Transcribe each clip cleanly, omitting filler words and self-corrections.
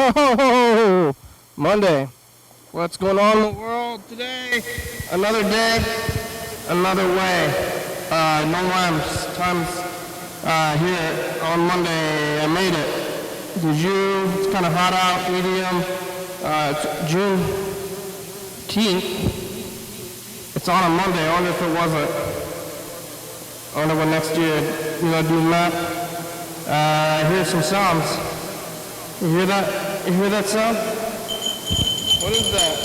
Oh, Monday. What's going on in the world today? Another day, another way. No rhymes. Times here on Monday. I made it. Did you? It's kind of hot out, medium. It's Juneteenth. It's on a Monday. I wonder if it wasn't. I wonder when next year, do math. Here's some sounds. You hear that? You hear that sound? What is that?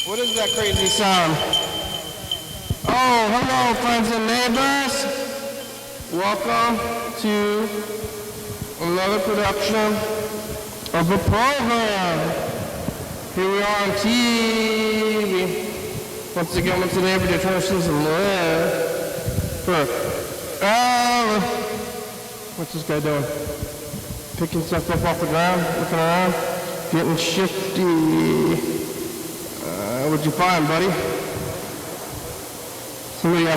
What is that crazy sound? Oh, hello, friends and neighbors. Welcome to another production of the program. Here we are on TV. Once again, what's the neighbor? They're trying to see some what's this guy doing? Picking stuff up off the ground, looking around, getting shifty. What'd you find, buddy? Somebody, I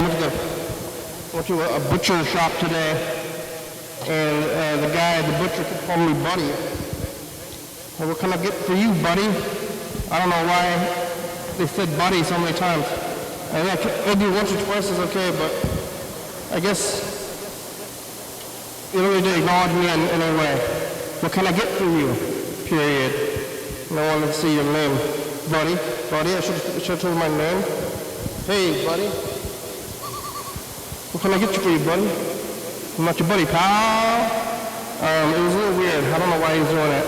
went to a butcher shop today, and the guy at the butcher could call me buddy. Well, what can I get for you, buddy? I don't know why they said buddy so many times. I think maybe once or twice is okay, but I guess you don't need to acknowledge me in any way. What can I get for you? Period. No one to see your name. Buddy? Buddy? I should have told my name. Hey, buddy. What can I get you for you, buddy? I'm not your buddy, pal. It was a little weird. I don't know why he's doing it.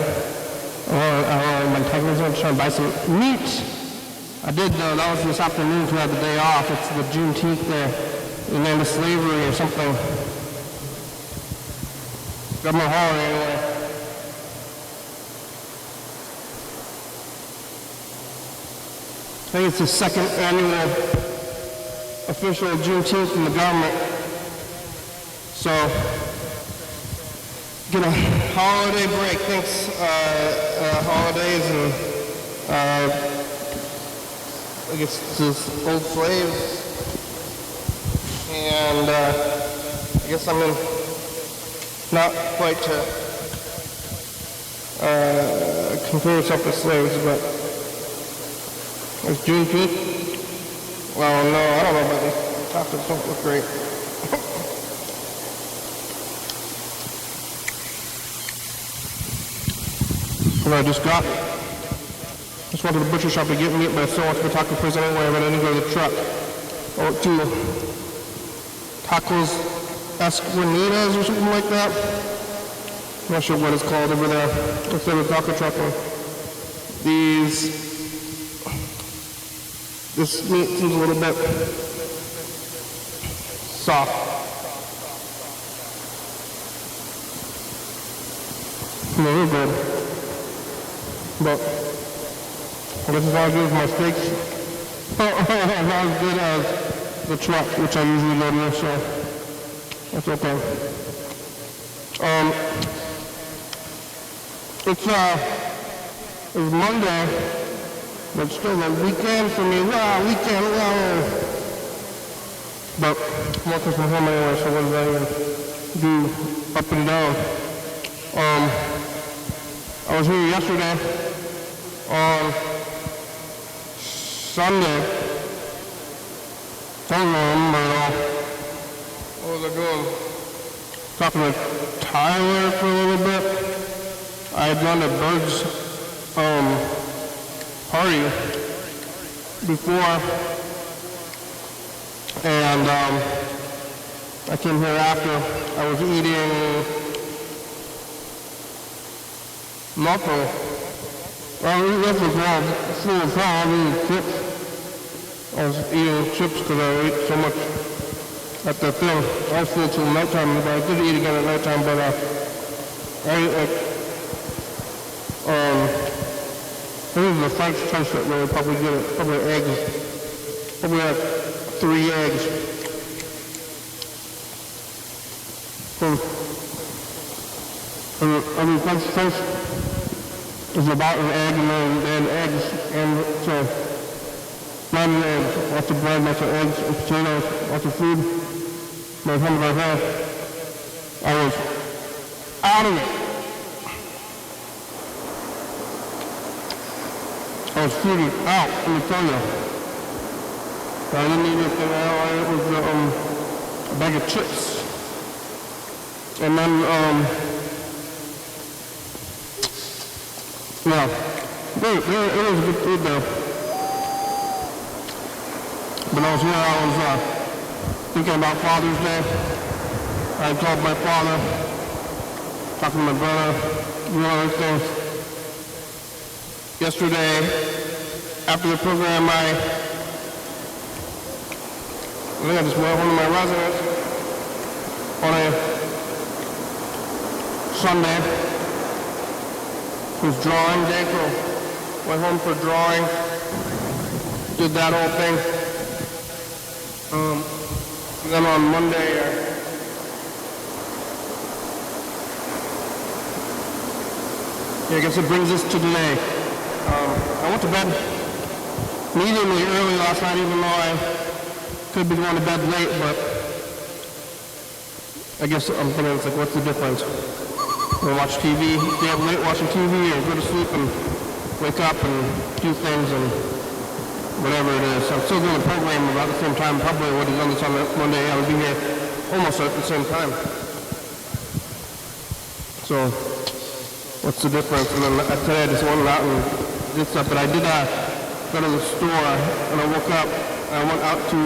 My technician was trying to buy some meat. I did, though. That was this afternoon because I had the day off. It's the Juneteenth there. The name of slavery or something. Government holiday anyway. I think it's the second annual official Juneteenth from the government. So, get a holiday break. Thanks, holidays and I guess just old slaves. And I guess I'm in not quite to compare yourself to slaves, but it's Juneteenth. Well, no, I don't know about these tacos. Don't look great. What I just got. Just went to the butcher shop to get meat, but I still went to the taco place anyway, but I didn't go to the truck. Or to Tacos Esquinitas or something like that. I'm not sure what it's called over there. Instead of taco truck. This meat seems a little bit soft. Really good. But I guess it's not as good as my steaks. Not as good as the truck, which I usually go to, so that's okay. It's Monday, but still a weekend for me. Weekend. But I'm working from home anyway, so what does that even do up and down? I was here yesterday on Sunday. I don't remember at all. What was I doing? Talking to Tyler for a little bit. I had gone to Bird's party before, and I came here after. I was eating nothing. I was eating chips. I was eating chips because I ate so much at the thing. I was full till nighttime, but I did eat again at nighttime, but I ate like, this is the French toast that really probably get it. Probably eggs. Probably like 3 eggs. Every French toast is about an egg and then eggs. And so, 9 eggs. Lots of bread, lots of eggs, and potatoes, lots of food. My home right here. I was out of it. I was freaking out, let me tell you. I didn't eat anything. All I ate was a bag of chips. And then, yeah, it was a good food there. But I was here, I was thinking about Father's Day. I called my father, talking to my brother, everything. Yesterday, after the program, I think I just went home to my residence on a Sunday. It was drawing day, so went home for drawing, did that whole thing. And then on Monday, I guess it brings us to today. I went to bed mediumly early last night, even though I could be going to bed late, but I guess I'm thinking, it's like, what's the difference? You watch TV, stay up late watching TV, or go to sleep and wake up and do things and whatever it is. I'm still doing the program about the same time. Probably would have done this on Monday. I would be here almost at the same time. So, what's the difference? And then today I just went out and did stuff. But I did go to the store, and I woke up. I went out to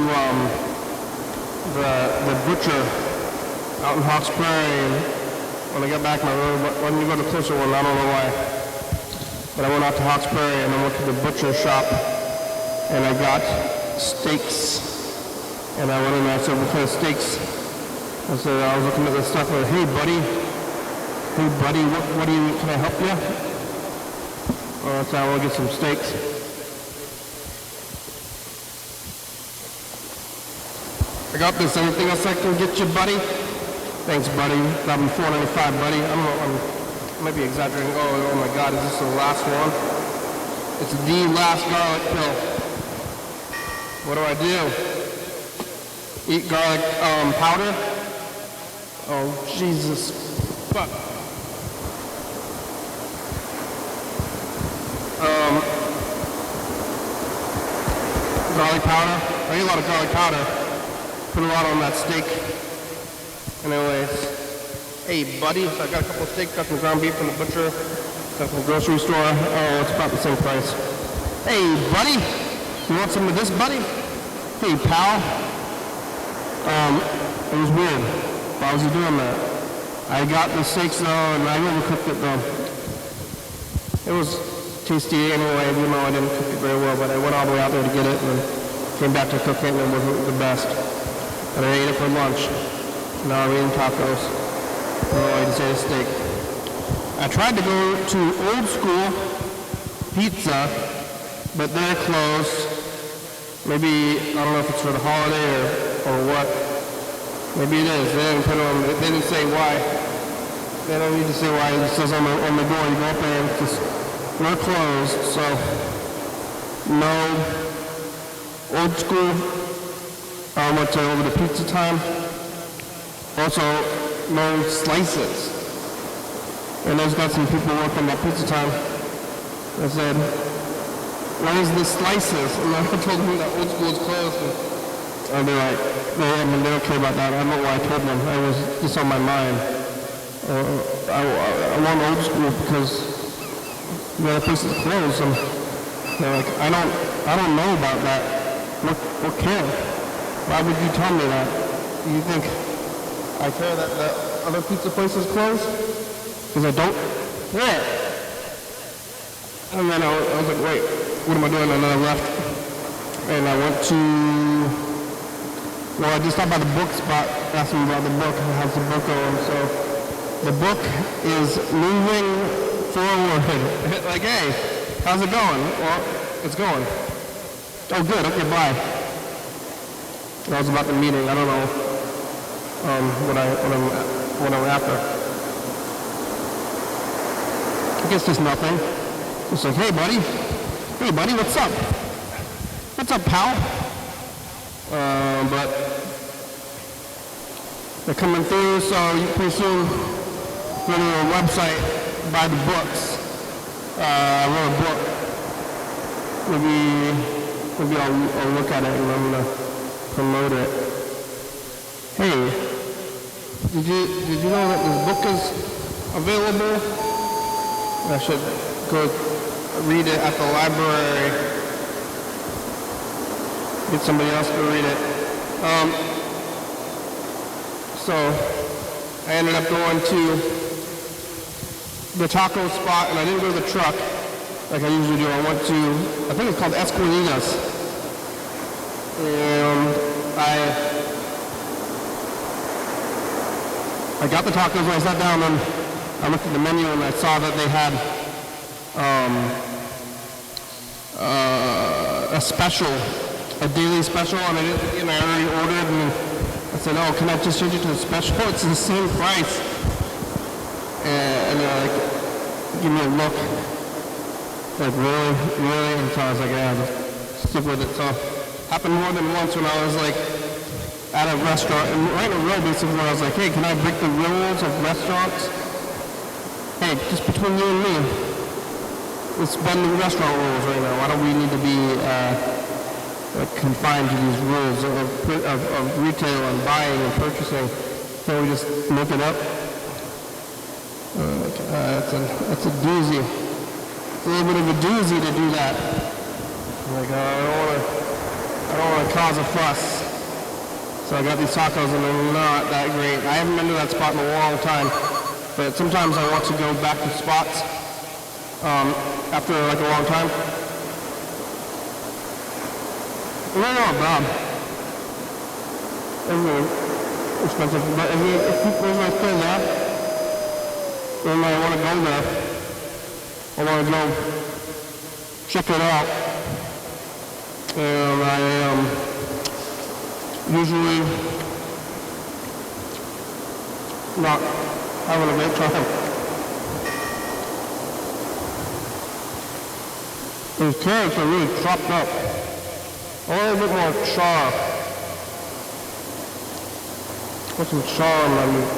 the butcher out in Hawks Prairie. And when I got back, my road wasn't even the closer one. I don't know why. But I went out to Hawks Prairie, and I went to the butcher shop. And I got steaks. And I went in there, I said, what kind of steaks? I said, I was looking at this stuff, like, hey buddy, what do you, can I help you? I said, I want to get some steaks. I got this, anything else I can get you, buddy? Thanks, buddy. That'll be $4.95, buddy. I don't know, I might be exaggerating. Oh my God, is this the last one? It's the last garlic pill. What do I do? Eat garlic powder? Oh, Jesus. Fuck. Garlic powder? I eat a lot of garlic powder. Put a lot on that steak. Anyways. Hey, buddy. So I got a couple of steaks, got some ground beef from the butcher, got from the grocery store. Oh, it's about the same price. Hey, buddy. You want some of this, buddy? Hey, pal. It was weird. Why was he doing that? I got the steaks though, and I overcooked it though. It was tasty anyway, even though I didn't cook it very well, but I went all the way out there to get it and came back to cook it, and it wasn't the best. But I ate it for lunch. Now I'm eating tacos. I just ate a steak. I tried to go to Old School Pizza, but they're closed. Maybe, I don't know if it's for the holiday or what. Maybe it is. They didn't put it on, they didn't say why. They don't need to say why. It says on the door, you go up there and it's just, we're closed, so no Old School. I went to over to Pizza Time. Also, no slices. And there's got some people working at Pizza Time. I said, where's the slices? And I told them that Old School is closed. And they're like, they don't care about that. I don't know why I told them. It was just on my mind. I want Old School because the other place is closed. And they're like, I don't know about that. What care? Why would you tell me that? Do you think I care that the other pizza place is closed? Because I don't. Where? And then I was like, wait, what am I doing? And then I left. And I went to, well, I just stopped by the book spot, asked them about the book, how's the book going? So the book is moving forward. Like, hey, how's it going? Well, it's going. Oh, good, okay, bye. That was about the meeting. I don't know what I'm after. I guess just nothing. It's like, hey buddy, what's up? What's up, pal? But they're coming through, so you pretty soon go to a website, buy the books. I wrote a book. maybe I'll look at it and I'm gonna promote it. Hey, did you know that this book is available? I should go read it at the library. Get somebody else to read it. So I ended up going to the taco spot, and I didn't go to the truck like I usually do. I went to, I think it's called Esquilinas. And I got the tacos when I sat down, and I looked at the menu and I saw that they had a special, a daily special, and I already ordered, and I said, oh, can I just change it to a special? It's the same price. And they're like, give me a look. Like, really? And so I was like, yeah, just stick with it. So it happened more than once when I was like at a restaurant, and right in a row basically, where I was like, hey, can I break the rules of restaurants? Hey, just between you and me, let's bend the restaurant rules right now. Why don't we need to be confined to these rules of retail and buying and purchasing? Can we just make it up? That's a doozy. It's a little bit of a doozy to do that. Like, I don't want to cause a fuss. So I got these tacos and they're not that great. I haven't been to that spot in a long time, but sometimes I want to go back to spots after like a long time. They're not bad. It's really expensive, but if people are still there, then I want to go there. I want to go check it out. And I usually not having a great time. These carrots are really chopped up. I want a bit more char. Put some char on my meat.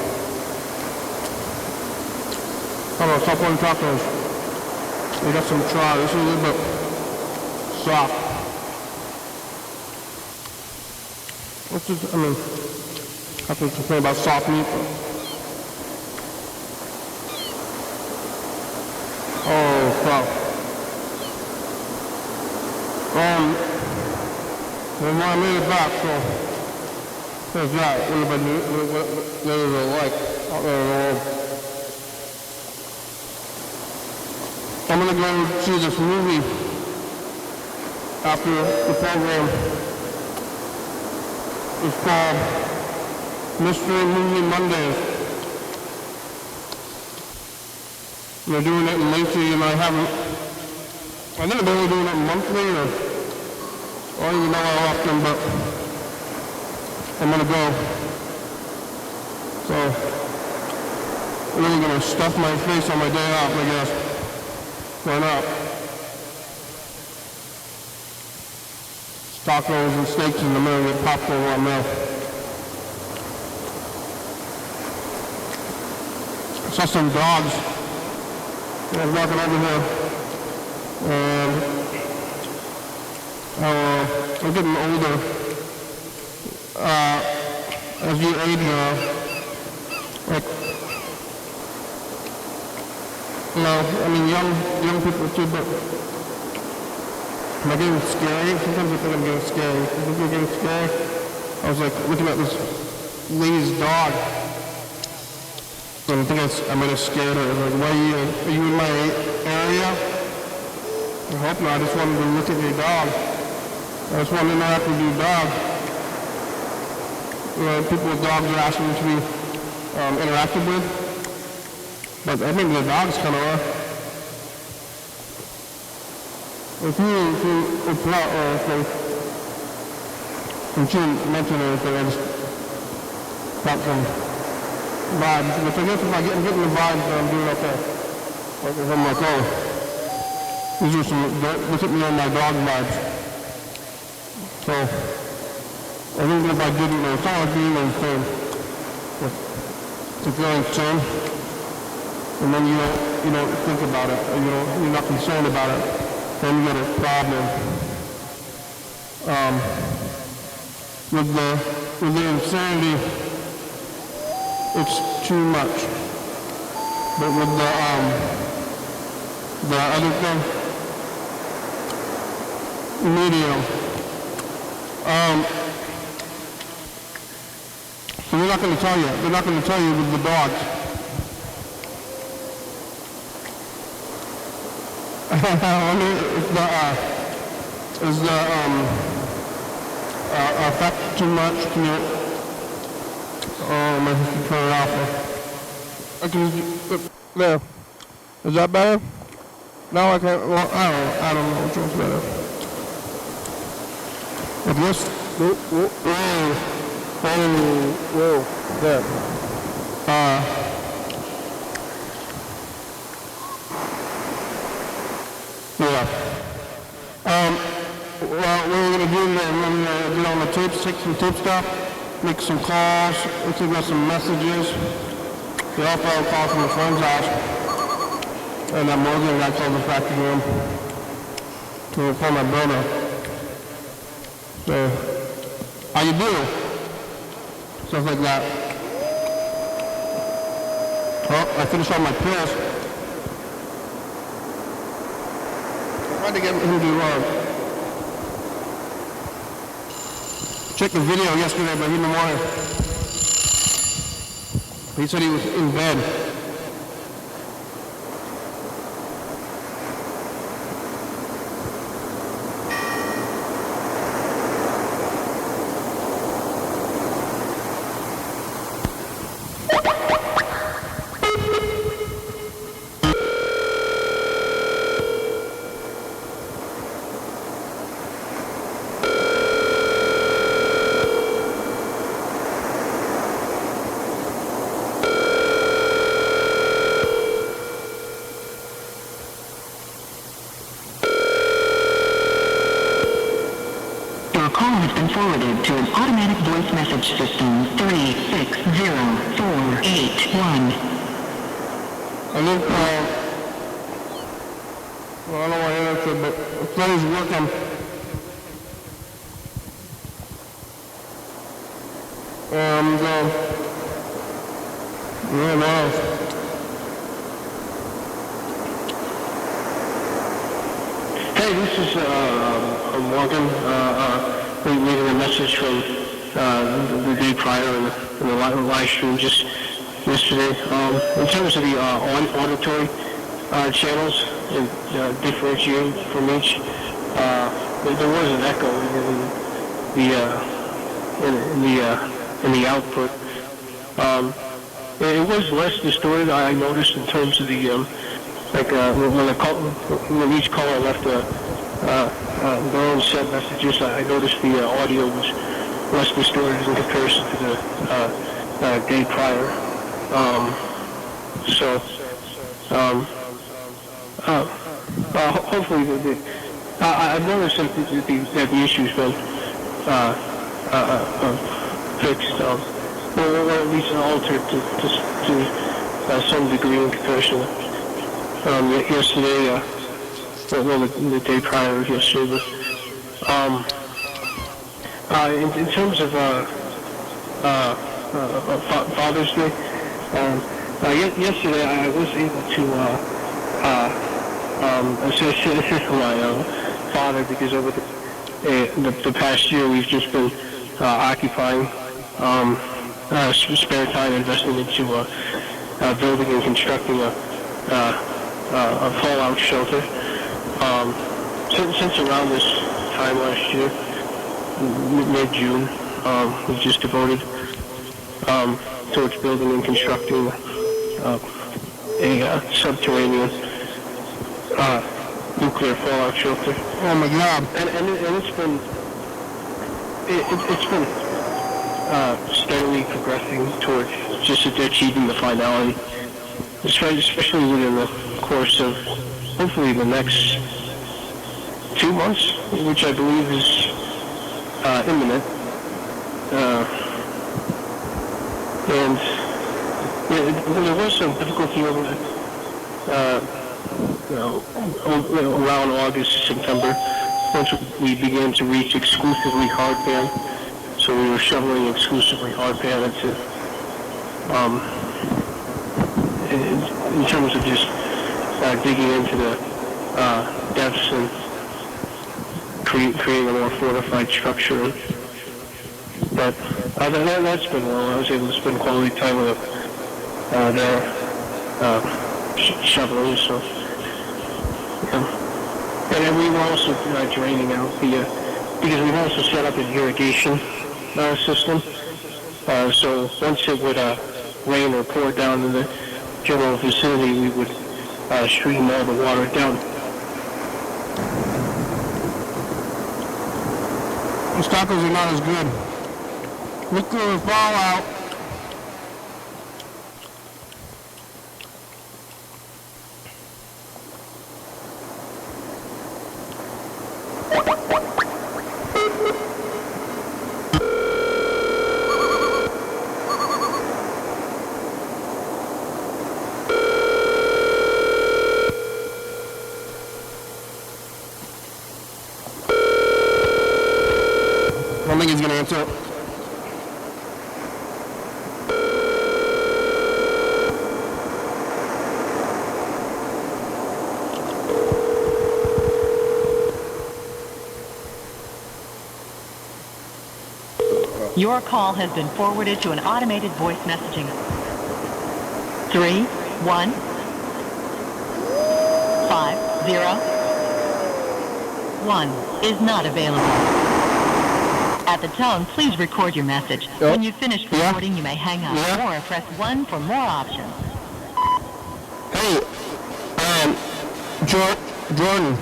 How about top one tacos? We got some char. This is a little bit soft. What's this? I mean, have to complain about soft meat. Oh, fuck. Well, I made it back, so there's that. What if I do? What is it like out there in the world? I'm gonna go see this movie after the program. It's called Mystery Movie Mondays. They're doing it in Lacey, and I think they're only doing it monthly, or I don't even know how often, but I'm gonna go. So, I'm really gonna stuff my face on my day off, I guess. Why not? Tacos and steaks in the middle with popcorn on there. I saw some dogs. I was walking over here, and I'm getting older. As you age, like, you know, I mean, young people too, but am I getting scary? Sometimes I think I'm getting scary. I think I'm getting scary. I was like looking at this lady's dog, and I think I might have scared her. I was like, why are you in my area? I hope not. I just wanted to look at your dog. I just wanted to interact with your dog. You know, people with dogs are asking to be interacted with, but I think the dogs kind of are. If you plot or anything, and she didn't mention anything, I just got some vibes. Which I guess if I'm getting the vibes, then I'm doing okay. Like if I'm like, oh, these are some, look at me on my dog vibes. So, I think if I didn't, it's not like being insane. It's feeling shame, and then you don't think about it, or you're not concerned about it. then you got a problem. With the insanity, it's too much. But with the other thing, medium. So they're not going to tell you. They're not going to tell you with the dogs. I mean, is the effect too much? Can you? Oh, maybe you can turn it off. I can. There. Is that better? No, I can't. Well, I don't know which one's better. If this. Whoa. There. Yeah. Well, what we're going to do then, I'm going to get on the tape, take some tape stuff, make some calls, let's see, got some messages. Get off our call from a friend's house. And that Morgan guy called us back to him to call my brother. So, how you doing? Stuff like that. Oh, I finished all my pills. I tried to get him to check the video yesterday, but he didn't want it. He said he was in bed. Forwarded to an automatic voice message system 360481. I think, well, I don't want to answer, but the phone's working. Yeah, no. Hey, this is Morgan. Leaving a message from the day prior in the live stream just yesterday. In terms of the auditory channels and differentiating from each, there was an echo in the output. It was less distorted. I noticed in terms of the when each caller left their own set messages, I noticed the audio was less distorted in comparison to the day prior. Hopefully, I've noticed that the issue's been fixed, or at least altered to some degree in comparison. Yesterday, the day prior of yesterday, but in terms of Father's Day, yesterday I was able to assist my father, because over the past year we've just been occupying spare time investing into building and constructing a fallout shelter. Since around this time last year, mid-June, we just devoted towards building and constructing a subterranean nuclear fallout shelter. Oh my God! And it's been steadily progressing towards just achieving the finality, especially within the course of hopefully the next 2 months, which I believe is imminent. And there was some difficulty over around August, September, once we began to reach exclusively hardpan. So we were shoveling exclusively hardpan into, in terms of just digging into the depths and creating a more fortified structure. But that's been well. I was able to spend quality time with their shoveling, so yeah. And we were also draining out the because we've also set up an irrigation system. So once it would rain or pour down in the general vicinity, we would stream all the water down. These tacos are not as good. Nuclear fallout. I don't think he's gonna answer it. Your call has been forwarded to an automated voice messaging. 31501 is not available. At the tone, please record your message. Yep. When you've finished recording, you may hang up or press 1 for more options. Hey, Jordan.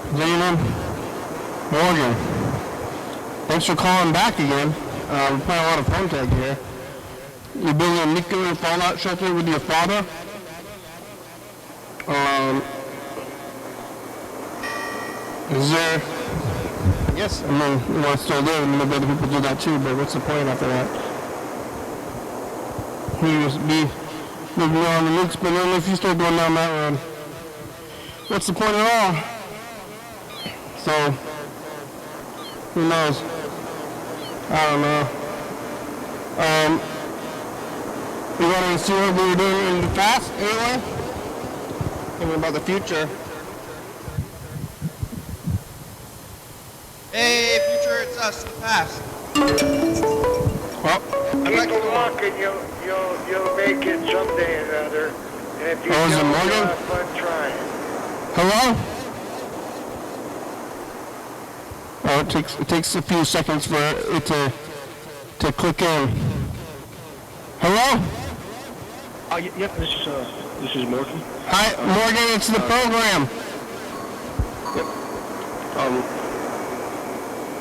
Is that your name? Morgan. Thanks for calling back again. We're playing a lot of phone tag here. You're building a nuclear fallout shelter with your father? Is there... Yes, I mean, it's still there, and maybe other people do that too, but what's the point after that? You just be living on the nukes, but only if you start going down that road. What's the point at all? So, who knows? I don't know. You want to see what we were doing in the past, anyway? Thinking about the future. Hey, future, it's us, the past. Well, Keep walking, you'll make it someday or another. And if you is it don't, Morgan? you'll have fun trying. hello? Oh, it takes a few seconds for it to click in. Hello? Yep, this is Morgan. Hi, Morgan, it's the program. Yep.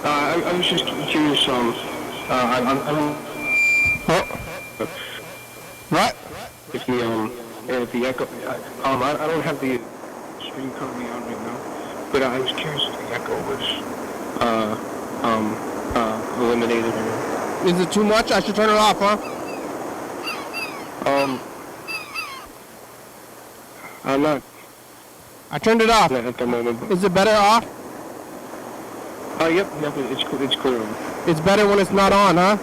I was just curious, What? if the echo, I don't have the screen currently on right now, but I was curious if the echo was, eliminated or... Is it too much? I should turn it off, huh? I'm not I turned it off. at the moment, but... Is it better off? Yep, it's clear. It's better when it's not on, huh?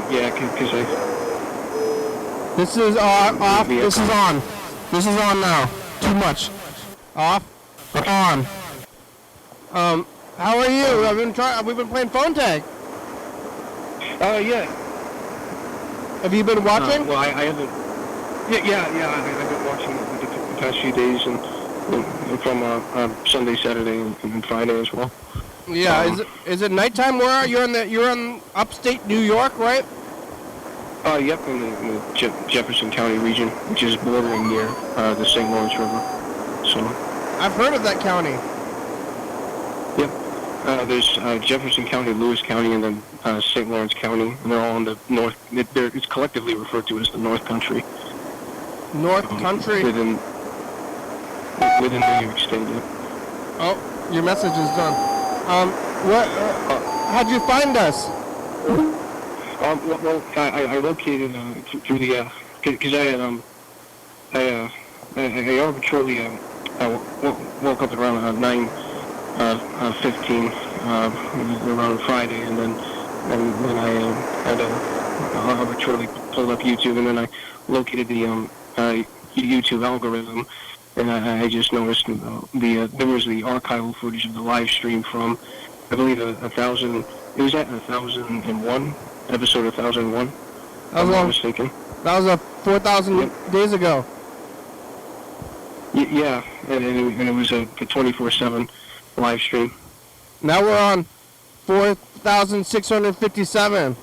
Yeah, because I... This is off. The This echo. is on. This is on now. Too much. Off. On. How are you? We've been playing phone tag. Yeah. Have you been watching? Well, I haven't... Yeah, I've been watching the past few days, and from Sunday, Saturday, and Friday as well. Yeah. Is it nighttime? Where are you? You're in upstate New York, right? Yep, in the Jefferson County region, which is bordering near the St. Lawrence River. So. I've heard of that county. Yep. There's Jefferson County, Lewis County, and then St. Lawrence County, and they're all in the north. It's collectively referred to as the North Country. North Country. Within New York State. Yep. Oh, your message is done. How'd you find us? Well, I located through the because I had I arbitrarily woke up at around 9:15 around Friday, and then I had arbitrarily pulled up YouTube, and then I located the YouTube algorithm, and I just noticed there was the archival footage of the live stream from, I believe, 1,000. It was at 1,001, episode 1,001. I'm not mistaken. That was 4,000 days ago. Yeah, and it was a 24/7 live stream. Now we're on 4,657.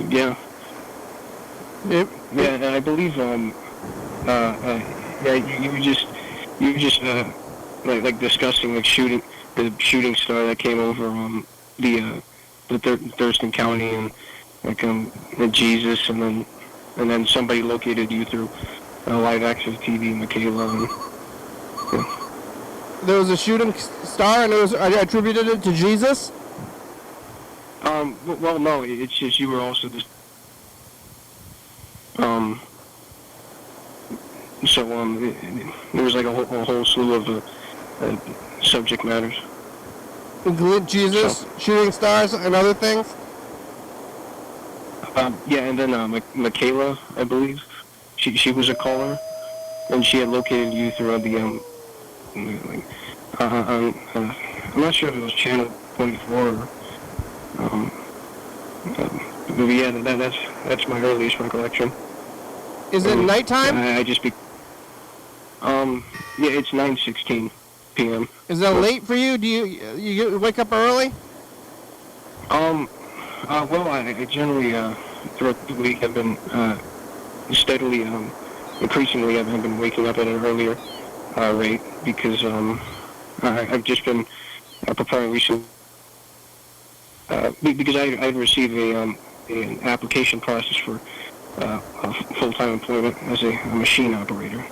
Yeah. Yep. Yeah, and I believe you were just like discussing the shooting star that came over the Thurston County, and like Jesus, and then somebody located you through live access TV, Michaela. And, yeah. There was a shooting star, and I attributed it to Jesus. Well, no, it's just you were also just so there was like a whole slew of subject matters. Include Jesus, shooting stars, and other things. Yeah, and then Michaela, I believe, she was a caller, and she had located you through the I'm not sure if it was channel 24 or but yeah, that's my earliest recollection. Is it nighttime? I just yeah, it's 9:16 p.m. Is that late for you? Do you wake up early? Well, I generally throughout the week have been steadily, increasingly, I've been waking up at an earlier rate because I've just been preparing recently because I've received an application process for full-time employment as a machine operator.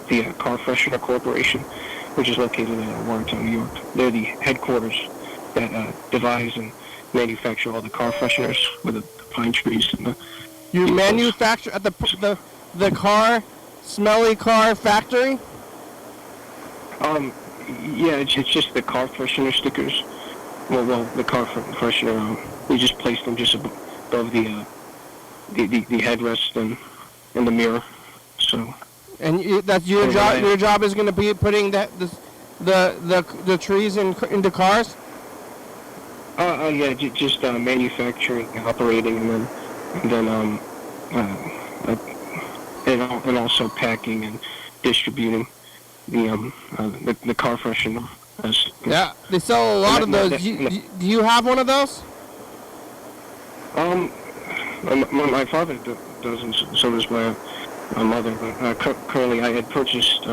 The Car Freshener Corporation, which is located in Warrenton, New York. They're the headquarters that devise and manufacture all the car fresheners with the pine trees and the. You manufacture at the car, smelly car factory? Yeah, it's just the car freshener stickers. Well, the car freshener. We just place them just above the headrest and the mirror. So. And that's your job. Your job is going to be putting the trees into cars. Yeah, just manufacturing, operating, and then and also packing and distributing the car freshener. Yeah, they sell a lot of those. Do you have one of those? My father does, and so does my mother. But currently, I had purchased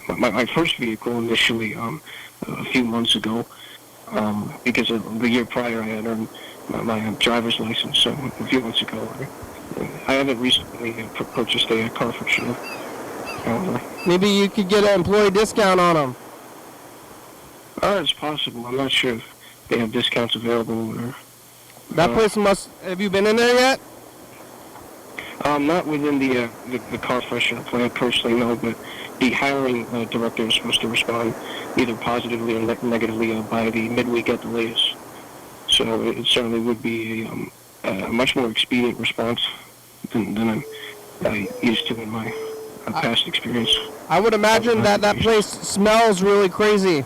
my first vehicle initially a few months ago because the year prior I had earned my driver's license. So a few months ago, I haven't recently purchased a car freshener. Maybe you could get an employee discount on them. It's possible. I'm not sure if they have discounts available over there. That place must. Have you been in there yet? Not within the car freshener plant personally, no. But the hiring director is supposed to respond either positively or negatively by the midweek at the latest. So it certainly would be a much more expedient response than I'm used to in my past experience. I would imagine that place smells really crazy.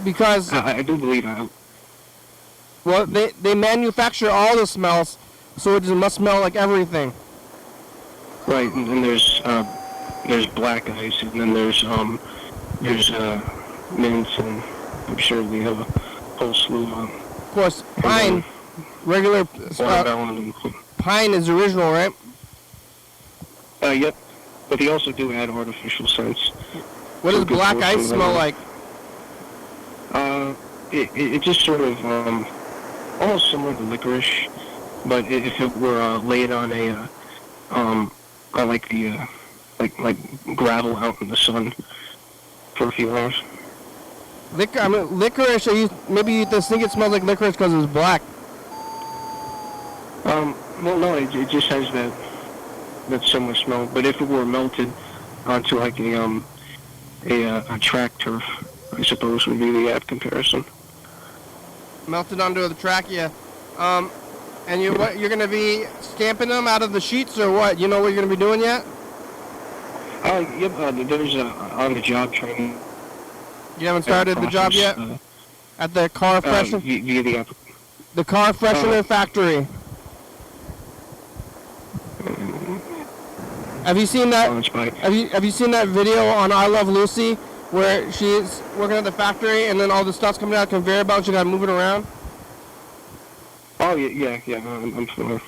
Because I do believe well, they manufacture all the smells, so it must smell like everything. Right, and there's black ice, and then there's mints, and I'm sure we have a whole slew of. Of course, pine, regular pine is original, right? Yep, but they also do add artificial scents. What does black ice smell like? It just sort of almost similar to licorice, but if it were laid on a like gravel out in the sun for a few hours. Licorice. Maybe you think it smells like licorice because it's black. Well, no, it just has that similar smell. But if it were melted onto like a track turf, I suppose would be the apt comparison. Melted onto the trachea. And you're going to be stamping them out of the sheets or what? You know what you're going to be doing yet? Yep, there's on-the-job training. You haven't started the job yet? At the car freshener? Via the car freshener factory. Have you seen that? Have you seen that video on I Love Lucy where she's working at the factory and then all the stuff's coming out of the conveyor belt and she got to move it around? Oh yeah. I'm familiar.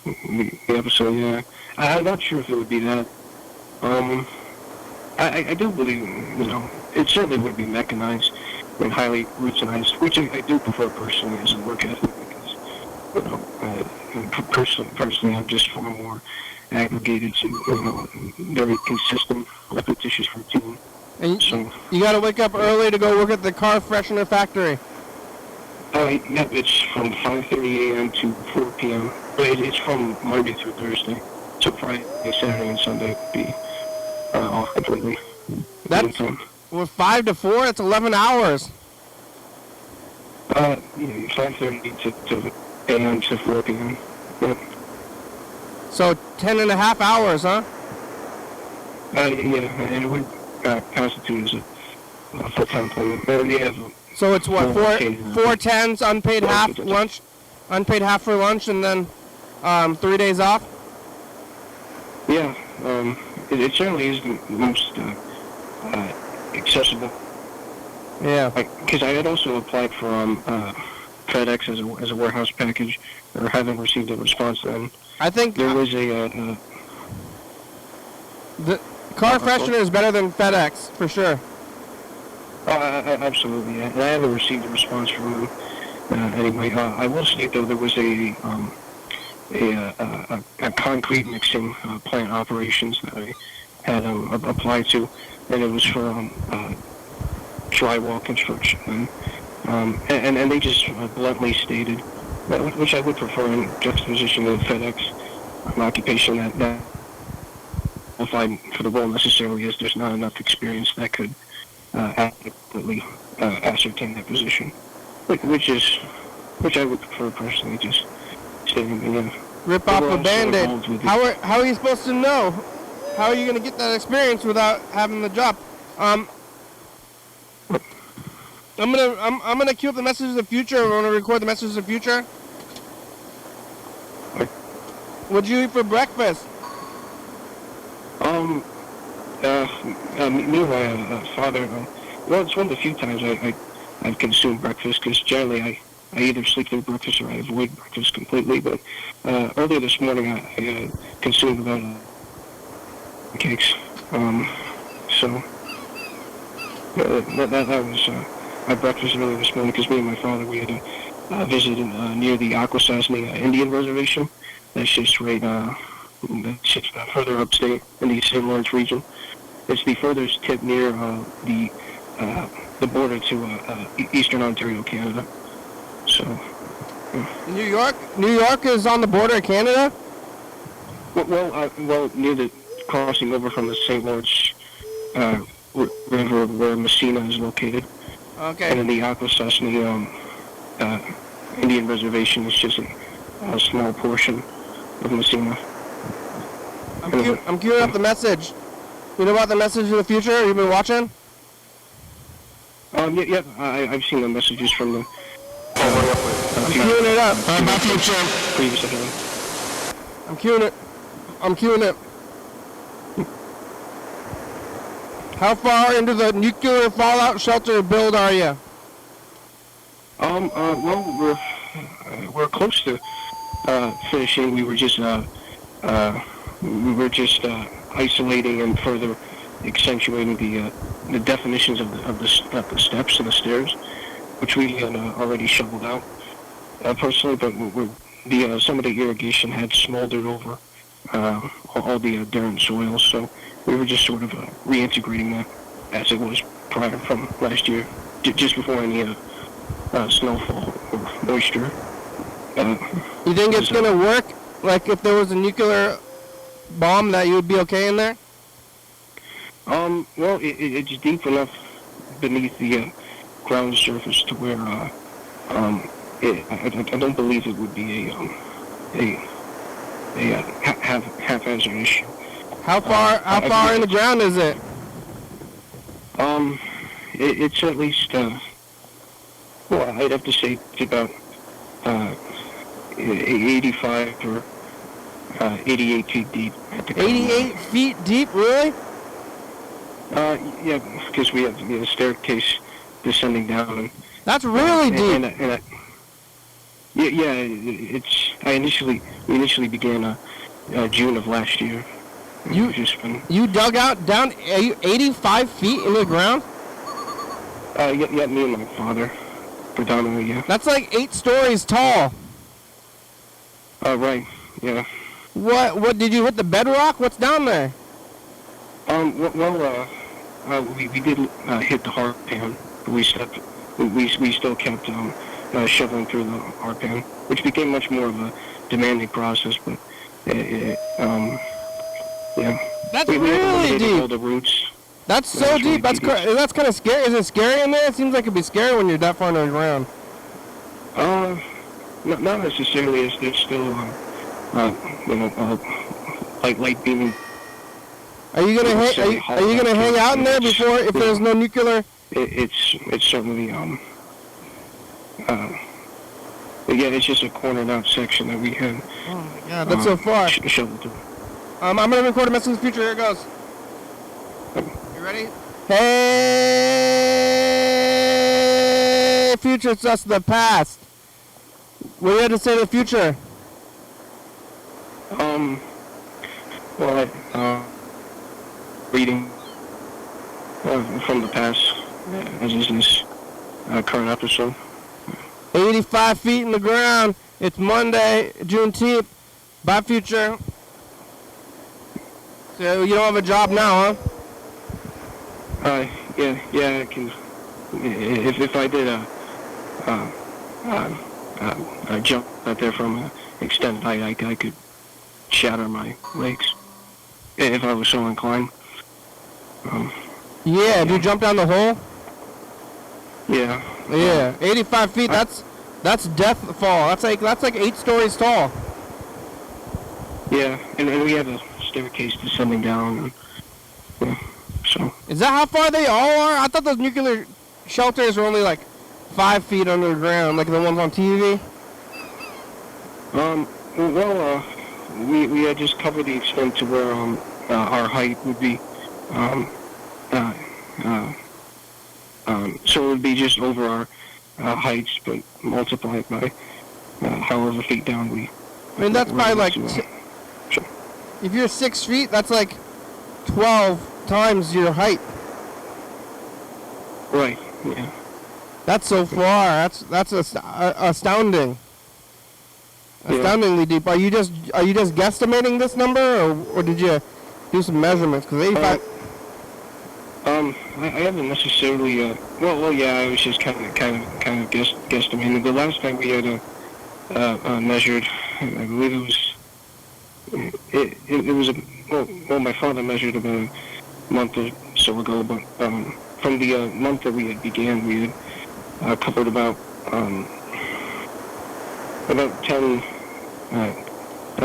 The episode, yeah. I'm not sure if it would be that. I do believe, it certainly would be mechanized and highly routinized, which I do prefer personally as a work ethic because, personally, I'm just far more aggregated to, very consistent, repetitious routine. And so, you got to wake up early to go work at the car freshener factory. Yep, it's from 5:30 a.m. to 4 p.m. But it's from Monday through Thursday. So Friday, Saturday, and Sunday would be off completely. That's 5 to 4. That's 11 hours. 5:30 to a.m. to 4 p.m. Yep. So 10 and a half hours, huh? Yeah, and it would constitute as a full-time employment. So it's what, 4/10s, unpaid half lunch, unpaid half for lunch, and then 3 days off? Yeah, it certainly is the most accessible. Yeah. Because I had also applied for FedEx as a warehouse package, or haven't received a response then. I think there was the car freshener is better than FedEx for sure. Absolutely, and I haven't received a response from them. Anyway, I will state though there was a concrete mixing plant operations that I had applied to, and it was for drywall construction, and they just bluntly stated, which I would prefer in juxtaposition with FedEx, an occupation that qualified for the role necessarily as there's not enough experience that could adequately ascertain that position, which I would prefer personally, just stating, rip off the Band-Aid. How are you supposed to know? How are you going to get that experience without having the job? I'm gonna queue up the messages of the future. I'm gonna record the messages of the future. What'd you eat for breakfast? Me and my father, it's one of the few times I've consumed breakfast, because generally I either sleep through breakfast or I avoid breakfast completely, but earlier this morning I consumed about cakes. So that was my breakfast earlier this morning, because me and my father, we had a visit near the Akwesasne Indian Reservation. That's just further upstate in the St. Lawrence region. It's the furthest tip near the border to eastern Ontario, Canada. So, New York is on the border of Canada? Well, near the crossing over from the St. Lawrence River, where Messina is located. Okay. And then the Akwesasne Indian Reservation is just a small portion of Messina. I'm queuing up the message. You know about the message of the future? You've been watching? Yeah, I've seen the messages from the... I'm queuing it up. My future. I'm queuing it. How far into the nuclear fallout shelter build are you? Well, we're close to finishing. We were just isolating and further accentuating the definitions of the steps and the stairs, which we had already shoveled out personally, but some of the irrigation had smoldered over all the barren soil, so we were just sort of reintegrating that as it was prior from last year. just before any snowfall or moisture. You think it's gonna work? Like if there was a nuclear bomb, that you would be okay in there? Well, it's deep enough beneath the ground surface to where I don't believe it would be a haphazard issue. How far in the ground is it? It's at least well, I'd have to say it's about 85 or 88 feet deep. 88 feet deep, really? Yeah, because we have a staircase descending down. And, That's really deep. We initially began June of last year. You dug out down 85 feet in the ground? Yeah, me and my father, predominantly, yeah. That's like 8 stories tall. Right, yeah. What did you hit the bedrock? What's down there? We did hit the hard pan. We still kept shoveling through the hard pan, which became much more of a demanding process. But yeah, That's we really deep. All the roots. That's so deep. That's kind of scary. Is it scary in there? It seems like it'd be scary when you're that far under the ground. Not necessarily. As there's still light beaming. Are you gonna hang out in there before if there's no nuclear? It's certainly yeah, it's just a cornered out section that we had. Oh my God, that's so far. Shoveled through. I'm gonna record a message in the future. Here it goes. You ready? Hey, future, it's us, the past. What do you have to say to the future? Well, reading from the past, as is this current episode. 85 feet in the ground. It's Monday, Juneteenth. Bye, future. So you don't have a job now, huh? Yeah, I can. If I did a jump out there from an extended height, I could shatter my legs if I was so inclined. Yeah, did you jump down the hole? Yeah. Yeah, 85 feet. That's death fall. That's like 8 stories tall. Yeah, and we have a staircase descending down. And, so. Is that how far they all are? I thought those nuclear shelters were only like 5 feet under the ground, like the ones on TV. We had just covered the extent to where our height would be. So it would be just over our heights, but multiplied by however feet down we. I mean, that's probably like. Sure. If you're 6 feet, that's like 12 times your height. Right. Yeah. That's so far. That's astounding. Astoundingly deep. Are you just guesstimating this number, or did you do some measurements? Because 85. I haven't necessarily. Well, yeah. I was just kind of guesstimating. The last time we had measured, I believe it was well, my father measured about a month or so ago. But from the month that we had began, we had covered about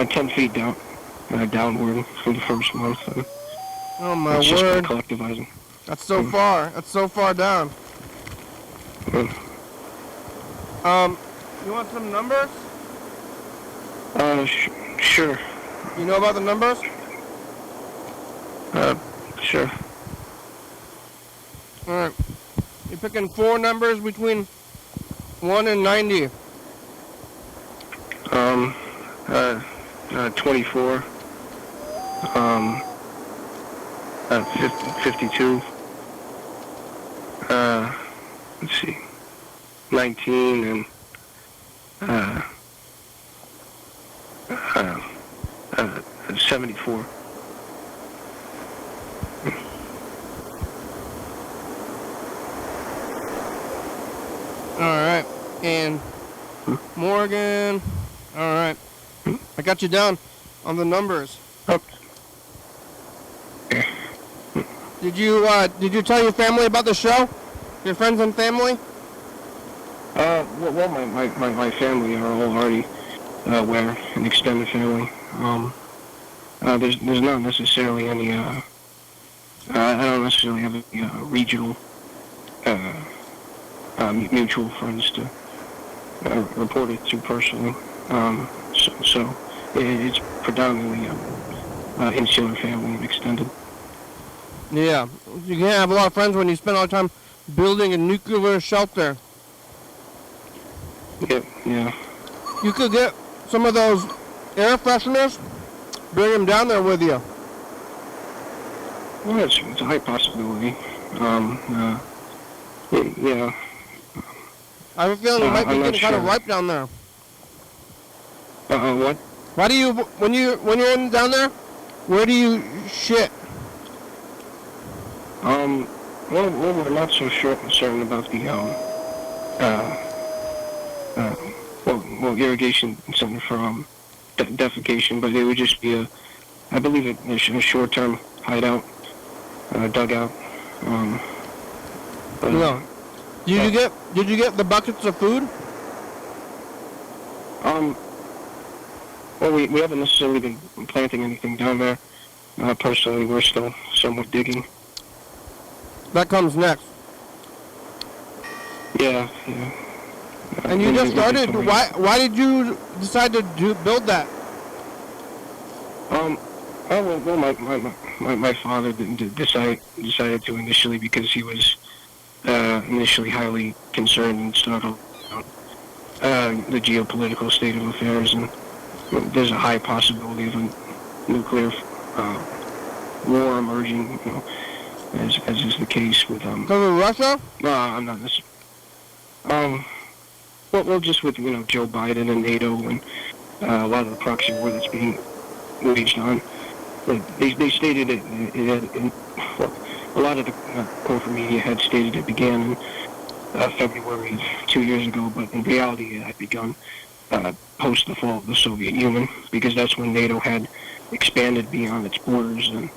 10 feet downward for the first month. Oh my word! Just collectivizing. That's so far. That's so far down. You want some numbers? Sure. You know about the numbers? Sure. All right. You're picking 4 numbers between 1 and 90. 24. 52. Let's see. 19 and 74. All right. And Morgan. All right. I got you down on the numbers. Oh. Did you tell your family about the show? Your friends and family? Well, my family are all already aware, an extended family. There's not necessarily any, I don't necessarily have any regional mutual friends to report it to personally. So it's predominantly insular family and extended. Yeah. You can't have a lot of friends when you spend all the time building a nuclear shelter. Yep, yeah. You could get some of those air fresheners, bring them down there with you. Well, it's a high possibility. Yeah. I have a feeling it might be I'm not getting kind of sure. ripe down there. What? Why do you, when you're in down there, where do you shit? Well, we're not so certain about the, irrigation center for, defecation, but it would just be I believe a short-term hideout, dugout, but, No. Did you get the buckets of food? Well, we haven't necessarily been planting anything down there. Personally, we're still somewhat digging. That comes next. Yeah. And you just started. Why did you decide to build that? My father decided to initially because he was initially highly concerned and startled about the geopolitical state of affairs, and there's a high possibility of a nuclear war emerging, as is the case with Because of Russia? No, I'm not necessarily. Well, just with Joe Biden and NATO and a lot of the proxy war that's being waged on. They stated it. A lot of the corporate media had stated it began in February of 2 years ago, but in reality it had begun post the fall of the Soviet Union, because that's when NATO had expanded beyond its borders and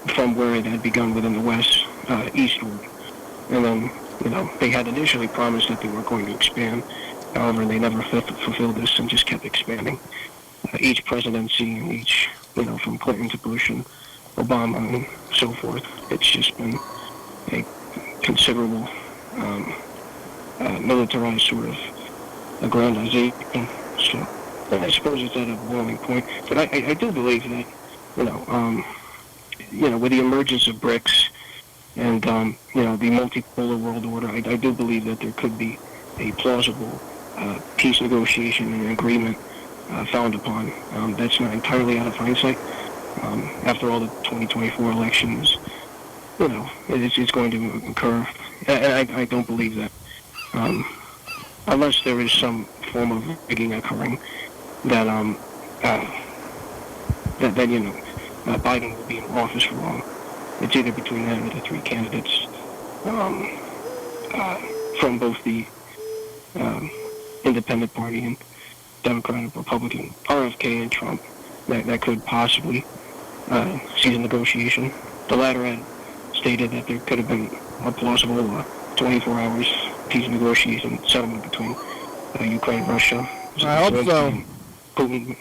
from where it had begun within the West eastward. And then, they had initially promised that they were going to expand. However, they never fulfilled this and just kept expanding. Each presidency and each, from Clinton to Bush and Obama and so forth, it's just been a considerable militarized sort of aggrandization. So I suppose it's at a boiling point. But I do believe that, with the emergence of BRICS and, the multipolar world order, I do believe that there could be a plausible peace negotiation and agreement found upon. That's not entirely out of hindsight. After all, the 2024 elections, it's going to occur. I don't believe that. Unless there is some form of rigging occurring, that Biden will be in office for long. It's either between them or the three candidates from both the Independent Party and Democratic, Republican, RFK and Trump, that could possibly see the negotiation. The latter had stated that there could have been a plausible 24 hours peace negotiation settlement between Ukraine, Russia. I hope so. Putin.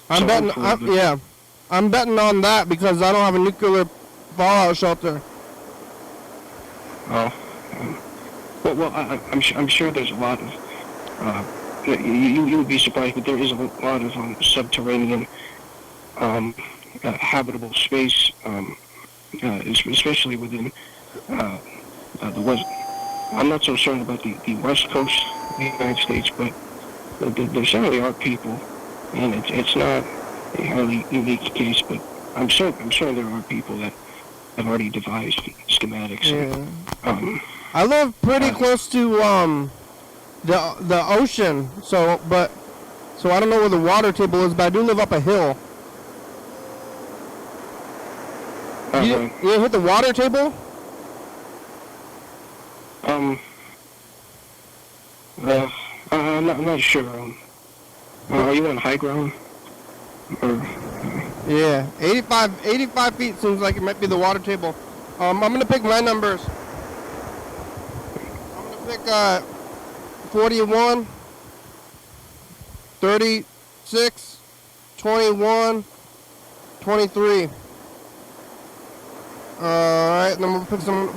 I'm betting on that because I don't have a nuclear fallout shelter. Oh. I'm sure there's a lot of. You would be surprised, but there is a lot of subterranean habitable space, especially within the West. I'm not so certain about the West Coast of the United States, but there certainly are people, and it's not a highly unique case, but I'm sure there are people that have already devised schematics. Yeah. I live pretty close to the ocean, so I don't know where the water table is, but I do live up a hill. You hit the water table? I'm not sure. Are you on high ground? Or, Yeah, 85 feet seems like it might be the water table. I'm gonna pick my numbers. I'm gonna pick 41, 36, 21, 23. Alright, then we'll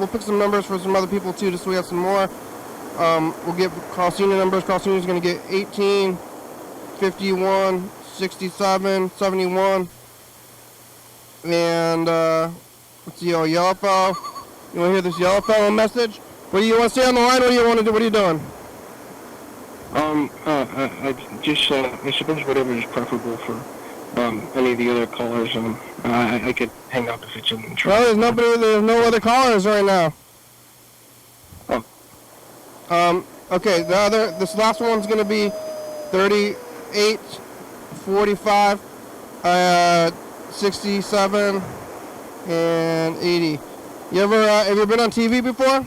pick some numbers for some other people too, just so we have some more. We'll get Carl Senior numbers. Carl Senior's gonna get 18, 51, 67, 71. And let's see, yellow fellow. You wanna hear this yellow fellow message? What do you want to stay on the line? What do you want to do? What are you doing? I suppose whatever is preferable for any of the other callers. I could hang up if it's in the truck. Well, there's no other callers right now. Oh. Okay, this last one's gonna be 38, 45, 67, and 80. Have you been on TV before?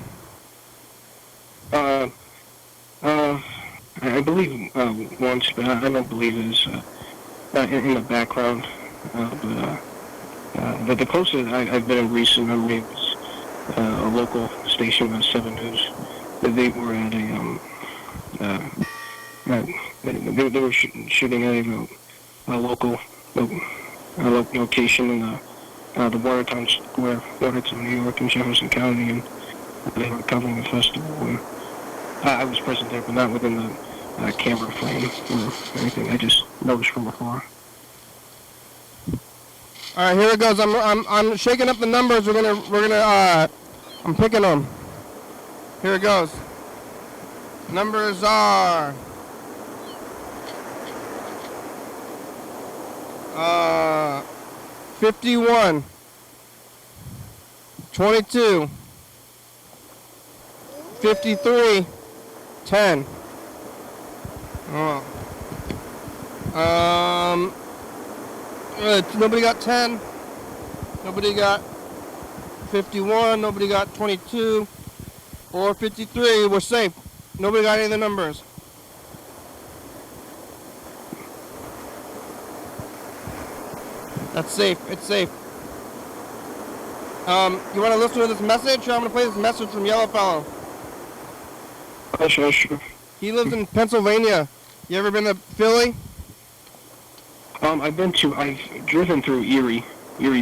I believe once, but I don't believe it's in the background. But the closest I've been in recent memory was a local station on 7 News. They were at they were shooting at a local location in the Watertown Square, Watertown, New York, in Jefferson County, and they were covering the festival. And I was present there, but not within the camera frame or anything. I just noticed from afar. All right, here it goes. I'm shaking up the numbers. I'm picking them. Here it goes. Numbers are 51, 22, 53, 10. Nobody got 10. Nobody got 51. Nobody got 22 or 53. We're safe. Nobody got any of the numbers. That's safe. It's safe. You want to listen to this message? I'm going to play this message from Yellow Fellow. Sure. He lives in Pennsylvania. You ever been to Philly? I've driven through Erie,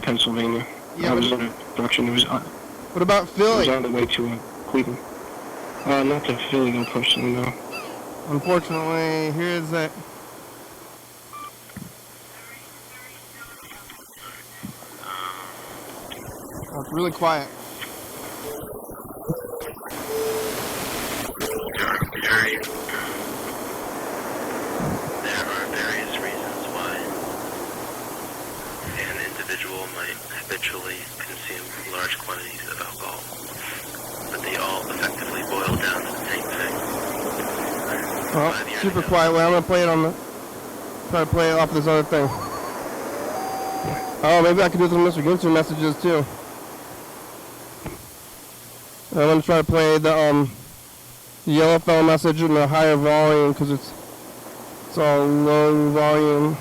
Pennsylvania. Yeah, I was on a production. What about Philly? I was on the way to Cleveland. Not to Philly, no, personally, no. Unfortunately, here's that. Oh, it's really quiet. There are various reasons why an individual might habitually consume large quantities of alcohol, but they all effectively boil down to the same thing. Oh, super quiet. Wait, I'm gonna play it try to play it off this other thing. Oh, maybe I could do some Mr. Ginter messages too. I'm gonna try to play the Yellow Fellow message in a higher volume because it's all low volume.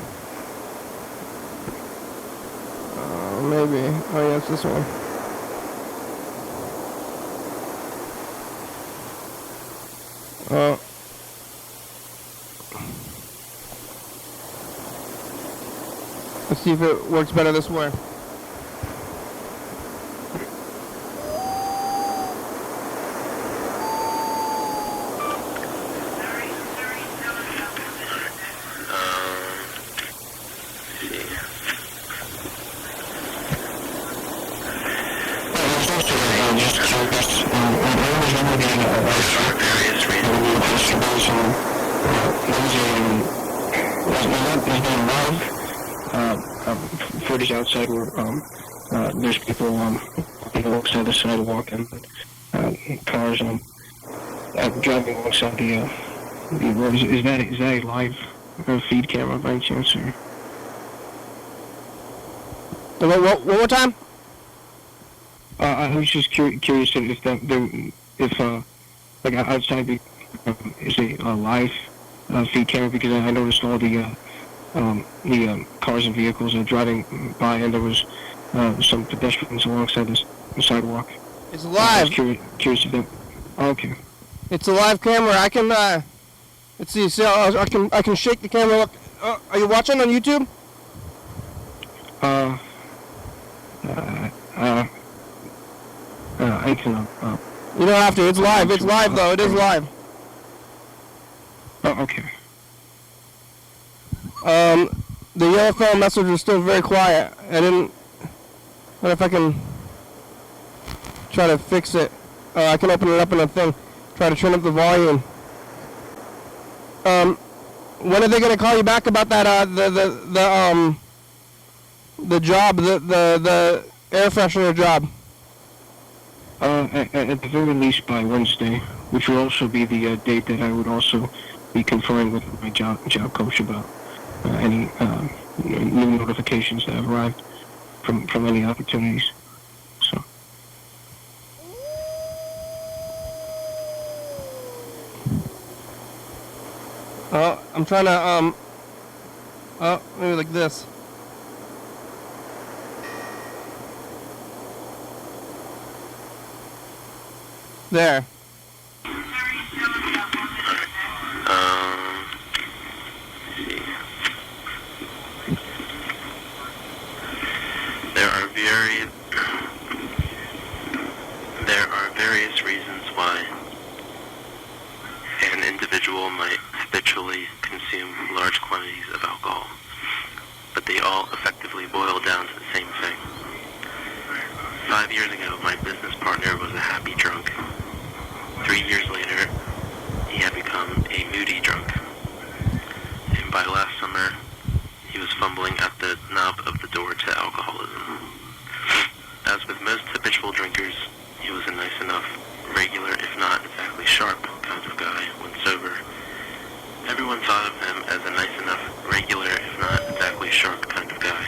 Maybe. Oh yeah, it's this one. Let's see if it works better this way. Footage outside where there's people outside the sidewalk and cars driving alongside the road. Is that a live feed camera by any chance? Or? One more time? I was just curious if outside is a live feed camera, because I noticed all the cars and vehicles are driving by, and there was some pedestrians alongside the sidewalk. It's I live. was curious about. Oh, okay. It's a live camera. I can, let's see, I can shake the camera up. Are you watching on YouTube? I can. You don't have to. It's live. It's live, though. It is live. Oh, okay. The yellow phone message was still very quiet. I didn't. What if I can try to fix it? I can open it up in a thing. Try to turn up the volume. When are they gonna call you back about that? The job, the air freshener job. At the very least by Wednesday, which will also be the date that I would also be conferring with my job coach about any new notifications that have arrived from any opportunities. So. I'm trying to maybe like this. There. There are various reasons why an individual might habitually consume large quantities of alcohol, but they all effectively boil down to the same thing. 5 years ago, my business partner was a happy drunk. 3 years later, he had become a moody drunk. And by last summer, he was fumbling at the knob of the door to alcoholism. As with most habitual drinkers, he was a nice enough, regular, if not exactly sharp, kind of guy when sober. Everyone thought of him as a nice enough, regular, if not exactly sharp kind of guy.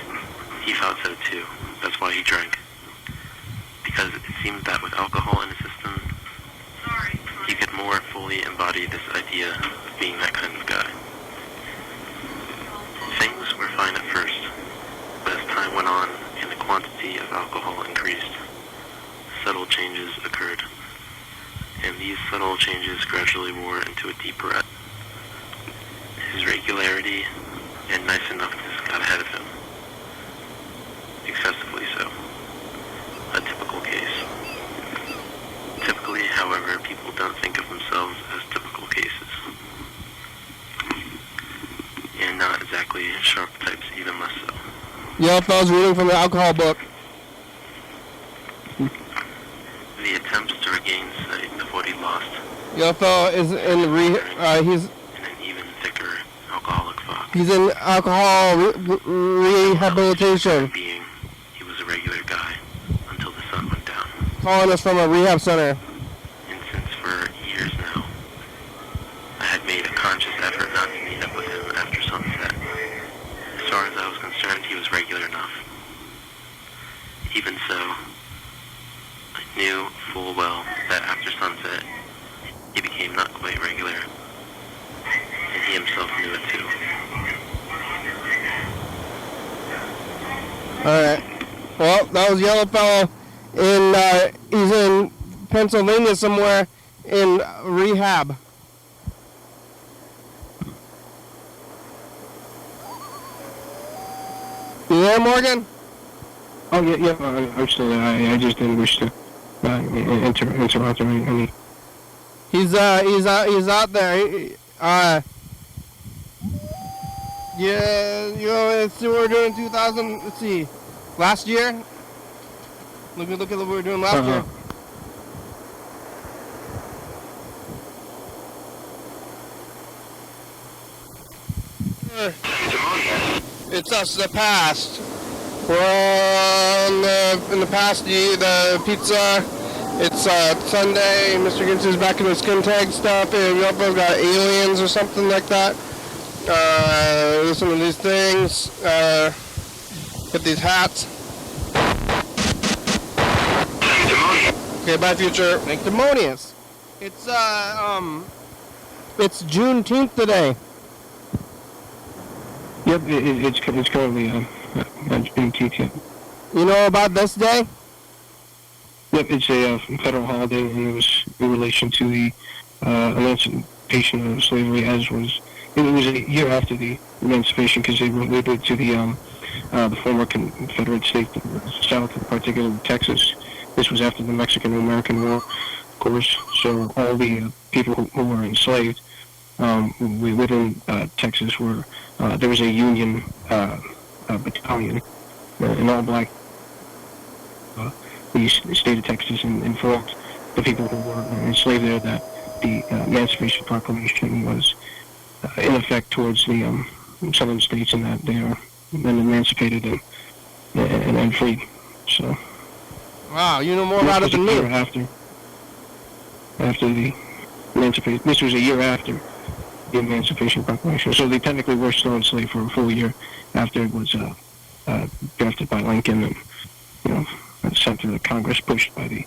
He thought so too. That's why he drank. Because it seemed that with alcohol in his system, he could more fully embody this idea of being that kind of guy. Things were fine at first, but as time went on and the quantity of alcohol increased, subtle changes occurred, and these subtle changes gradually wore into a deep rut. His regularity and nice enoughness got ahead of him. Excessively so. A typical case. Typically, however, people don't think of themselves as typical cases. And not exactly sharp types, even less so. Yellow Fell's reading from the alcohol book. The attempts to regain sight of what he lost. Yellow Fell is in he's In an even thicker alcoholic fog. he's in alcohol rehabilitation. Being, he was a regular guy until the sun went down. Calling us from a rehab center. And since for years now, I had made a conscious effort not to meet up with him after sunset. As far as I was concerned, he was regular enough. Even so, I knew full well that after sunset, he became not quite regular. And he himself knew it too. Alright. Well, that was Yellow Fellow he's in Pennsylvania somewhere in rehab. You there, Morgan? Oh yeah. I'm still there. I just didn't wish to interrupt any. He's out there. Yeah, you know, it's what we're doing in 2000. Let's see, last year. Look at what we were doing last year. It's us, the past. We're in the past, the pizza. It's Sunday, Mr. Gintz's back in the skin tag stuff, and we also got aliens or something like that. Listen to these things. Get these hats. Okay, bye, future. Sanctimonious. It's It's Juneteenth today. Yep, it's currently Juneteenth. Yep. You know about this day? Yep, it's a federal holiday, and it was in relation to the emancipation of slavery, it was a year after the emancipation, because they related it to the former Confederate state South, in particular Texas. This was after the Mexican-American War, of course, so all the people who were enslaved within Texas were, there was a Union battalion, an all-black, the state of Texas informed the people who were enslaved there that the Emancipation Proclamation was in effect towards the southern states, and that they are then emancipated and freed. So. Wow, you know more about it than me. After the emancipation, this was a year after the Emancipation Proclamation. So they technically were still enslaved for a full year after it was drafted by Lincoln and, sent to the Congress, pushed by the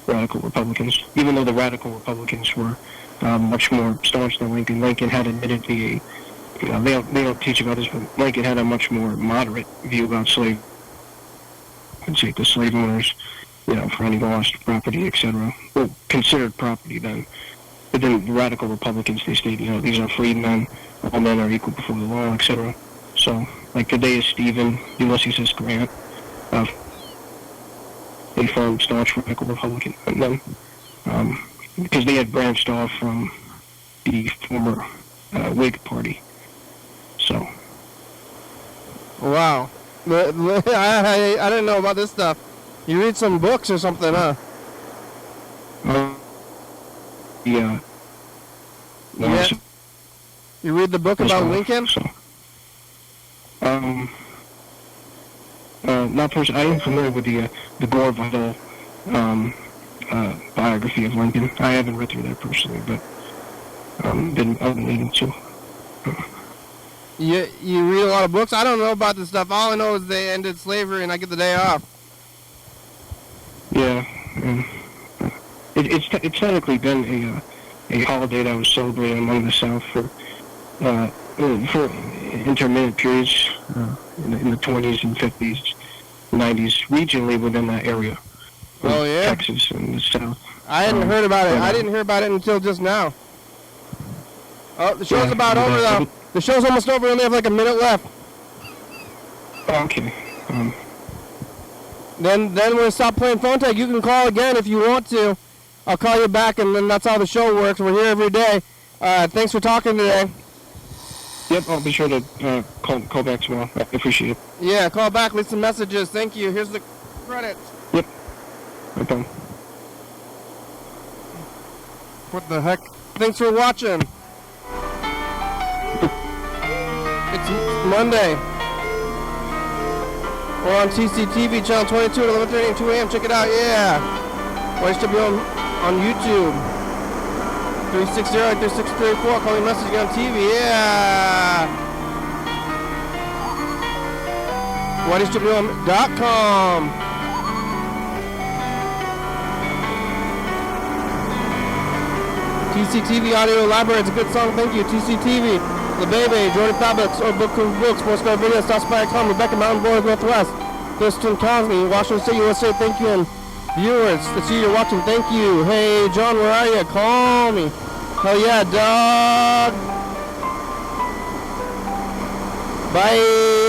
radical Republicans. Even though the radical Republicans were much more staunch than Lincoln. Lincoln had admittedly they don't teach about this, but Lincoln had a much more moderate view about slavery. And say the slave owners, for any lost property, etc. Well, considered property then. But then the radical Republicans, they state, these are freedmen, all men are equal before the law, etc. So, like today is Stephen, Ulysses S. Grant, a firm, staunch radical Republican. And then, because they had branched off from the former Whig Party. So. Wow. I didn't know about this stuff. You read some books or something, huh? Yeah. Yeah. You read the book about Lincoln? So. Not personally. I am familiar with the Gore Vidal biography of Lincoln. I haven't read through that personally, but I've been needing to. You read a lot of books? I don't know about this stuff. All I know is they ended slavery and I get the day off. Yeah. It's technically been a holiday that was celebrated among the South for intermittent periods in the 20s and 50s, 90s, regionally within that area. Oh, yeah? Texas and the South. I hadn't heard about it. I didn't hear about it until just now. Oh, the show's about over, though. The show's almost over. We only have like a minute left. Oh, okay. Then when we stop playing phone tag, you can call again if you want to. I'll call you back, and then that's how the show works. We're here every day. Thanks for talking today. Yep, I'll be sure to call back tomorrow. I appreciate it. Yeah, call back, leave some messages. Thank you. Here's the credits. Yep. No problem. What the heck? Thanks for watching. It's Monday. We're on TCTV, channel 22 at 11:30 and 2 a.m. Check it out, yeah. YDHWM on YouTube. 360-3634. Call me message on TV, yeah. YDHWM.com. TCTV Audio Library, it's a good song, thank you. TCTV, The Baby, Jordan Fabrics, or Book of Books, Postcard Video, Southspire.com, Rebecca Mountain Boys, Northwest, Thurston County, Washington State, USA, thank you, and viewers, let's see you're watching, thank you. Hey, John, where are you? Call me. Hell yeah, dog. Bye.